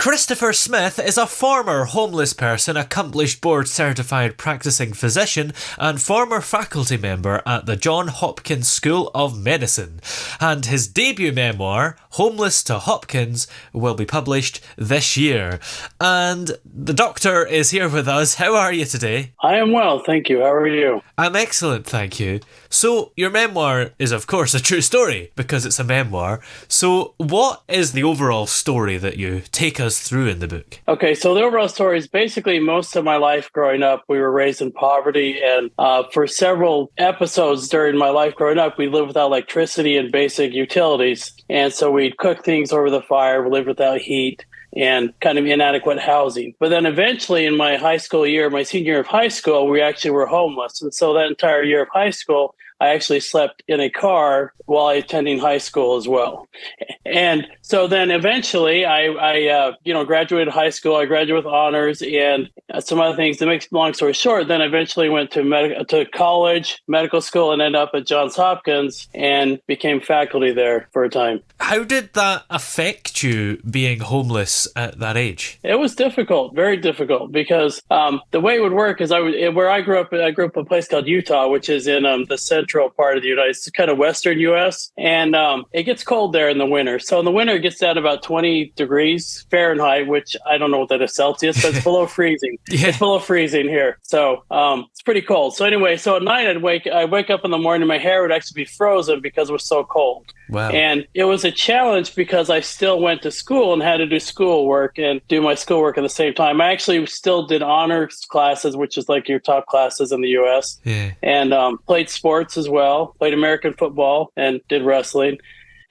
Christopher Smith is a former homeless person, accomplished board-certified practicing physician, and former faculty member at the Johns Hopkins School of Medicine. And his debut memoir, Homeless to Hopkins, will be published this year. And the doctor is here with us. How are you today? I am well, thank you. How are you? I'm excellent, thank you. So, your memoir is, of course, a true story, because it's a memoir. So, what is the overall story that you take us through in the book? Okay, so the overall story is basically most of my life growing up, we were raised in poverty. And for several episodes during my life growing up, we lived without electricity and basic utilities. And so we'd cook things over the fire, we lived without heat, and kind of inadequate housing. But then eventually in my high school year, my senior year of high school, we actually were homeless. And so that entire year of high school, I actually slept in a car while attending high school as well. And so then eventually I graduated high school. I graduated with honors and some other things. To make a long story short, then eventually went to college, medical school, and ended up at Johns Hopkins and became faculty there for a time. How did that affect you being homeless at that age? It was difficult, very difficult, because the way it would work is where I grew up in a place called Utah, which is in the central part of the United States, kind of western U.S., and it gets cold there in the winter. So in the winter, it gets down to about 20 degrees Fahrenheit, which I don't know what that is Celsius, but it's below freezing. Yeah. It's below freezing here. So it's pretty cold. So anyway, so at night I'd wake up in the morning, my hair would actually be frozen because it was so cold. Wow. And it was a challenge because I still went to school and had to do schoolwork and do my schoolwork at the same time. I actually still did honors classes, which is like your top classes in the U.S. Yeah. And played sports as well, played American football and did wrestling.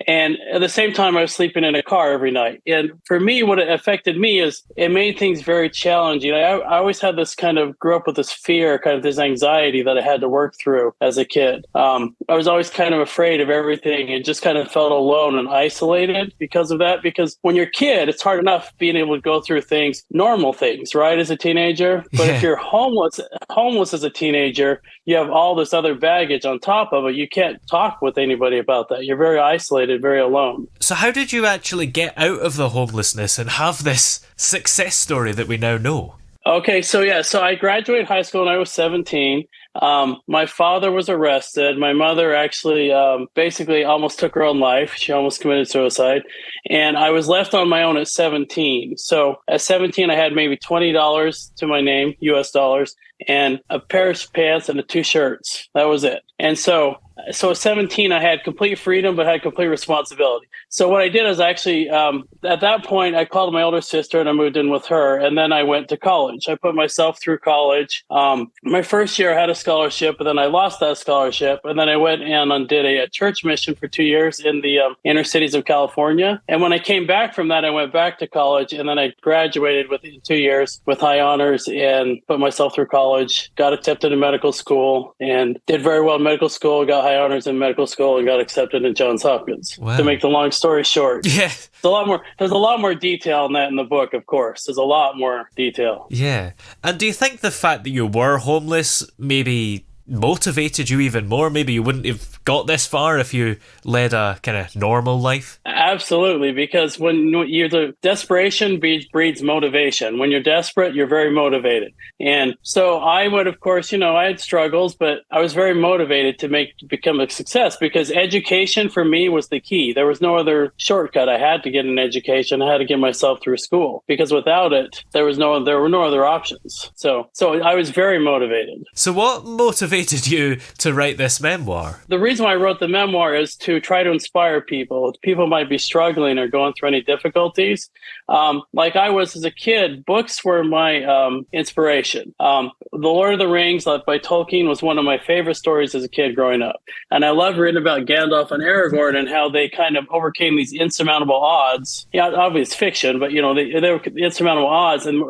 And at the same time, I was sleeping in a car every night. And for me, what it affected me is it made things very challenging. I always had this grew up with this fear, kind of this anxiety that I had to work through as a kid. I was always kind of afraid of everything and just kind of felt alone and isolated because of that. Because when you're a kid, it's hard enough being able to go through things, normal things, right, as a teenager. But if you're homeless as a teenager, you have all this other baggage on top of it. You can't talk with anybody about that. You're very isolated, very alone. So how did you actually get out of the homelessness and have this success story that we now know? Okay, so I graduated high school when I was 17. My father was arrested. My mother actually basically almost took her own life. She almost committed suicide. And I was left on my own at 17. So at 17, I had maybe $20 to my name, US dollars, and a pair of pants and 2 shirts. That was it. And so at 17, I had complete freedom, but had complete responsibility. So what I did is actually, at that point, I called my older sister and I moved in with her. And then I went to college. I put myself through college. My first year I had a scholarship, but then I lost that scholarship. And then I went and did a church mission for 2 years in the inner cities of California. And when I came back from that, I went back to college. And then I graduated within 2 years with high honors and put myself through college, got accepted in medical school and did very well in medical school, got high honors in medical school and got accepted in Johns Hopkins. Wow. To make the long story short. Yeah. There's a lot more detail in that in the book, of course. There's a lot more detail. Yeah. And do you think the fact that you were homeless maybe motivated you even more? Maybe you wouldn't have got this far if you led a kind of normal life? Absolutely, because when the desperation breeds motivation. When you're desperate, you're very motivated. And so I would, of course, I had struggles, but I was very motivated to become a success because education for me was the key. There was no other shortcut. I had to get an education. I had to get myself through school because without it, there were no other options. So I was very motivated. So what motivated you to write this memoir? The reason why I wrote the memoir is to try to inspire people. People might be struggling or going through any difficulties. Like I was as a kid, books were my inspiration. The Lord of the Rings by Tolkien was one of my favorite stories as a kid growing up. And I love reading about Gandalf and Aragorn and how they kind of overcame these insurmountable odds. Yeah, obviously it's fiction, but they were insurmountable odds and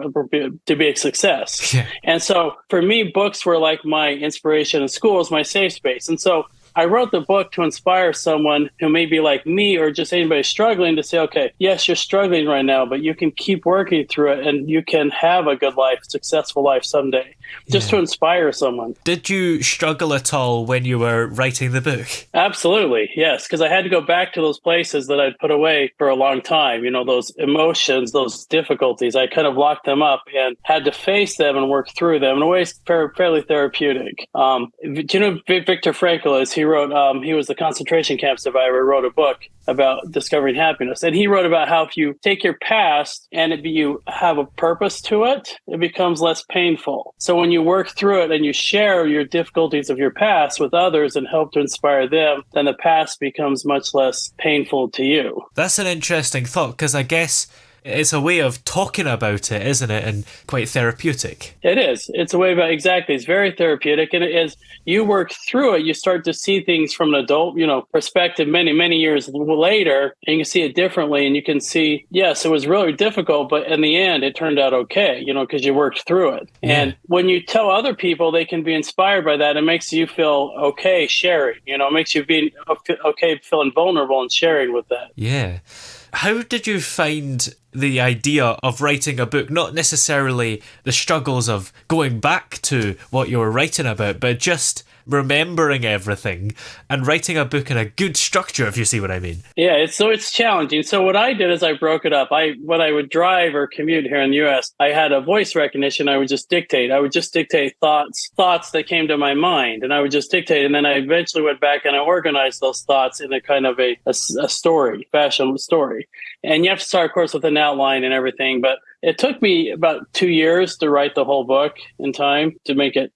to be a success. Yeah. And so for me, books were like my inspiration in school, was my safe space. And so I wrote the book to inspire someone who may be like me or just anybody struggling to say, okay, yes, you're struggling right now, but you can keep working through it and you can have a good life, successful life someday, just to inspire someone. Did you struggle at all when you were writing the book? Absolutely, yes, because I had to go back to those places that I'd put away for a long time. You know, those emotions, those difficulties, I kind of locked them up and had to face them and work through them in a way fairly therapeutic. Do you know who Viktor Frankl is? He wrote, he was the concentration camp survivor, wrote a book about discovering happiness. And he wrote about how if you take your past and you have a purpose to it, it becomes less painful. So when you work through it and you share your difficulties of your past with others and help to inspire them, then the past becomes much less painful to you. That's an interesting thought, because I guess it's a way of talking about it, isn't it? And quite therapeutic. It is. It's a way about, exactly. It's very therapeutic. And it is, you work through it, you start to see things from an adult, perspective many, many years later, and you can see it differently. And you can see, yes, it was really difficult, but in the end, it turned out okay, because you worked through it. Yeah. And when you tell other people, they can be inspired by that. It makes you feel okay sharing, it makes you be okay feeling vulnerable and sharing with that. Yeah. How did you find the idea of writing a book? Not necessarily the struggles of going back to what you were writing about, but just remembering everything and writing a book in a good structure, if you see what I mean. Yeah, it's challenging. So what I did is I broke it up. When I would drive or commute here in the U.S., I had a voice recognition. I would just dictate. I would just dictate thoughts that came to my mind, and I would just dictate. And then I eventually went back and I organized those thoughts in a kind of a story, fashion story. And you have to start, of course, with an outline and everything, but it took me about 2 years to write the whole book in time, to make it,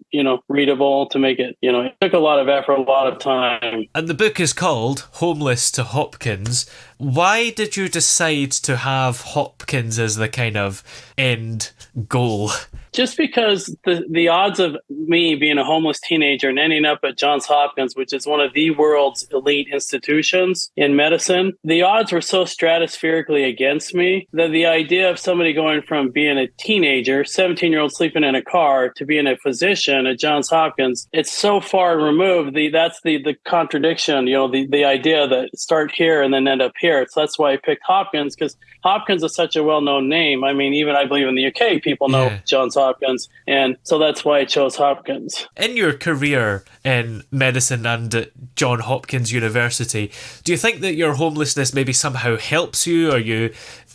readable, to make it, it took a lot of effort, a lot of time. And the book is called Homeless to Hopkins. Why did you decide to have Hopkins as the kind of end goal? Just because the odds of me being a homeless teenager and ending up at Johns Hopkins, which is one of the world's elite institutions in medicine, the odds were so stratospherically against me that the idea of somebody going from being a teenager, 17-year-old sleeping in a car, to being a physician at Johns Hopkins, it's so far removed. That's the contradiction, the idea that start here and then end up here. So that's why I picked Hopkins, because Hopkins is such a well-known name. I mean, even I believe in the UK, people know Johns Hopkins. And so that's why I chose Hopkins. In your career in medicine and at Johns Hopkins University, do you think that your homelessness maybe somehow helps you? Are you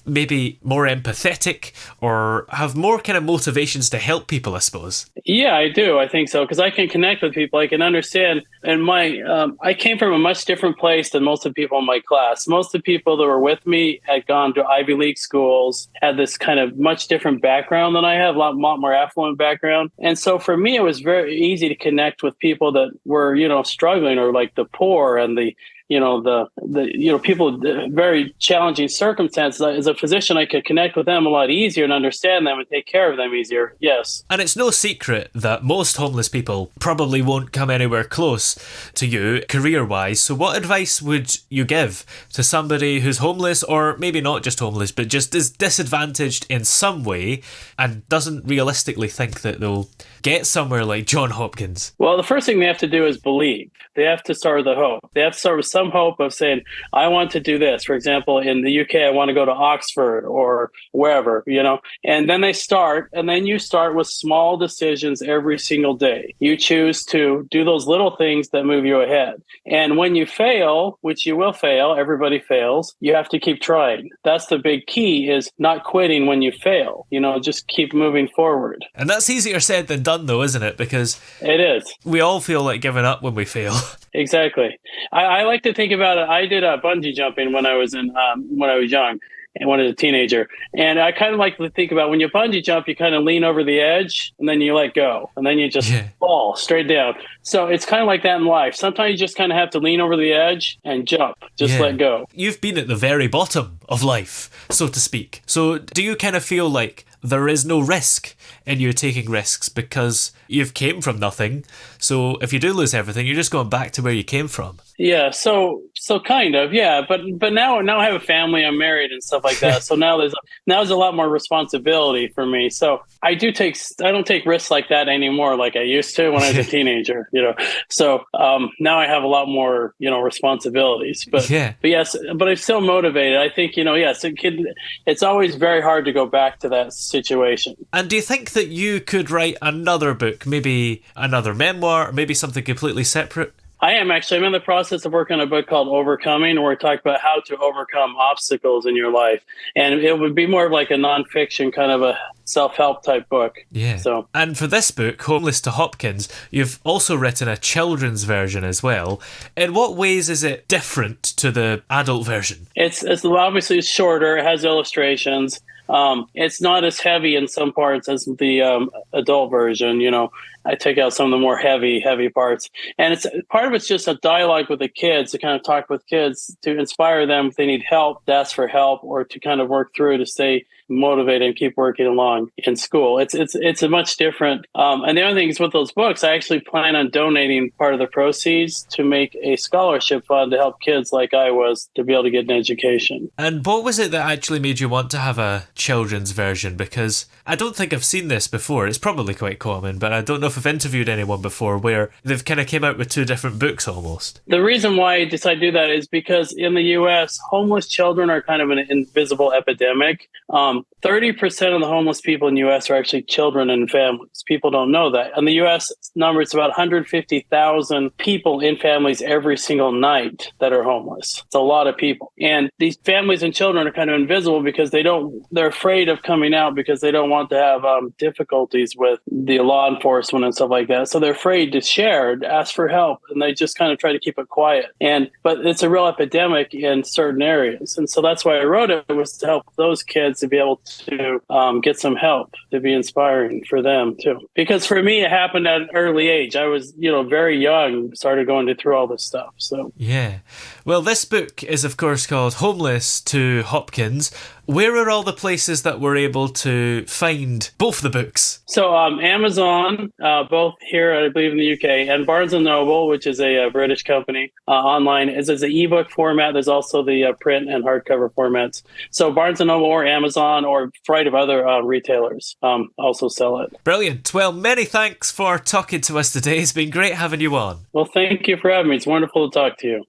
maybe more empathetic or have more kind of motivations to help people, I suppose? Yeah, I do. I think so, because I can connect with people. I can understand. And I came from a much different place than most of the people in my class. Most of the people that were with me had gone to Ivy League schools, had this kind of much different background than I have, a lot more affluent background. And so for me, it was very easy to connect with people that were, struggling, or like the poor and the people with very challenging circumstances. As a physician, I could connect with them a lot easier and understand them and take care of them easier. Yes. And it's no secret that most homeless people probably won't come anywhere close to you career-wise. So what advice would you give to somebody who's homeless, or maybe not just homeless, but just is disadvantaged in some way and doesn't realistically think that they'll get somewhere like Johns Hopkins? Well, the first thing they have to do is believe. They have to start with the hope. They have to start with some hope of saying, I want to do this. For example, in the UK, I want to go to Oxford or wherever, and then they start, and then you start with small decisions every single day. You choose to do those little things that move you ahead. And when you fail, which you will fail, everybody fails, you have to keep trying. That's the big key, is not quitting when you fail, just keep moving forward. And that's easier said than done though, isn't it? Because it is. We all feel like giving up when we fail. Exactly. I like to think about it. I did bungee jumping when I was young and when I was a teenager. And I kind of like to think about when you bungee jump, you kind of lean over the edge and then you let go and then you just fall straight down. So it's kind of like that in life. Sometimes you just kind of have to lean over the edge and jump, let go. You've been at the very bottom of life, so to speak. So do you kind of feel like there is no risk in you taking risks because you've came from nothing? So if you do lose everything, you're just going back to where you came from. Yeah, so kind of, yeah, but now I have a family, I'm married and stuff like that. So now there's a lot more responsibility for me. So I don't take risks like that anymore, like I used to when I was a teenager, So now I have a lot more, responsibilities. But yes, but I'm still motivated. I think, yes, it's always very hard to go back to that situation. And do you think that you could write another book, maybe another memoir, maybe something completely separate? I am actually. I'm in the process of working on a book called Overcoming, where we talk about how to overcome obstacles in your life. And it would be more of like a nonfiction kind of a self-help type book. Yeah. So, and for this book, Homeless to Hopkins, you've also written a children's version as well. In what ways is it different to the adult version? It's obviously shorter. It has illustrations. It's not as heavy in some parts as the adult version. I take out some of the more heavy parts, and it's part of it's just a dialogue with the kids, to kind of talk with kids, to inspire them if they need help, to ask for help, or to kind of work through to stay motivated and keep working along in school. It's a much different. And the other thing is, with those books, I actually plan on donating part of the proceeds to make a scholarship fund to help kids like I was to be able to get an education. And what was it that actually made you want to have a children's version? Because I don't think I've seen this before. It's probably quite common, but I don't know if I've interviewed anyone before where they've kind of came out with two different books almost. The reason why I decided to do that is because in the U.S., homeless children are kind of an invisible epidemic. 30% of the homeless people in the U.S. are actually children and families. People don't know that. And the U.S. number is about 150,000 people in families every single night that are homeless. It's a lot of people. And these families and children are kind of invisible because they're afraid of coming out because they don't want to have difficulties with the law enforcement and stuff like that. So they're afraid to share, to ask for help, and they just kind of try to keep it quiet. But it's a real epidemic in certain areas. And so that's why I wrote it, was to help those kids to be able to get some help, to be inspiring for them too. Because for me, it happened at an early age. I was, very young, started going through all this stuff. So yeah. Well, this book is, of course, called Homeless to Hopkins. Where are all the places that we're able to find both the books? So Amazon, both here, I believe, in the UK, and Barnes & Noble, which is a British company, online. Is an ebook format. There's also the print and hardcover formats. So Barnes & Noble or Amazon or a variety of other retailers also sell it. Brilliant. Well, many thanks for talking to us today. It's been great having you on. Well, thank you for having me. It's wonderful to talk to you.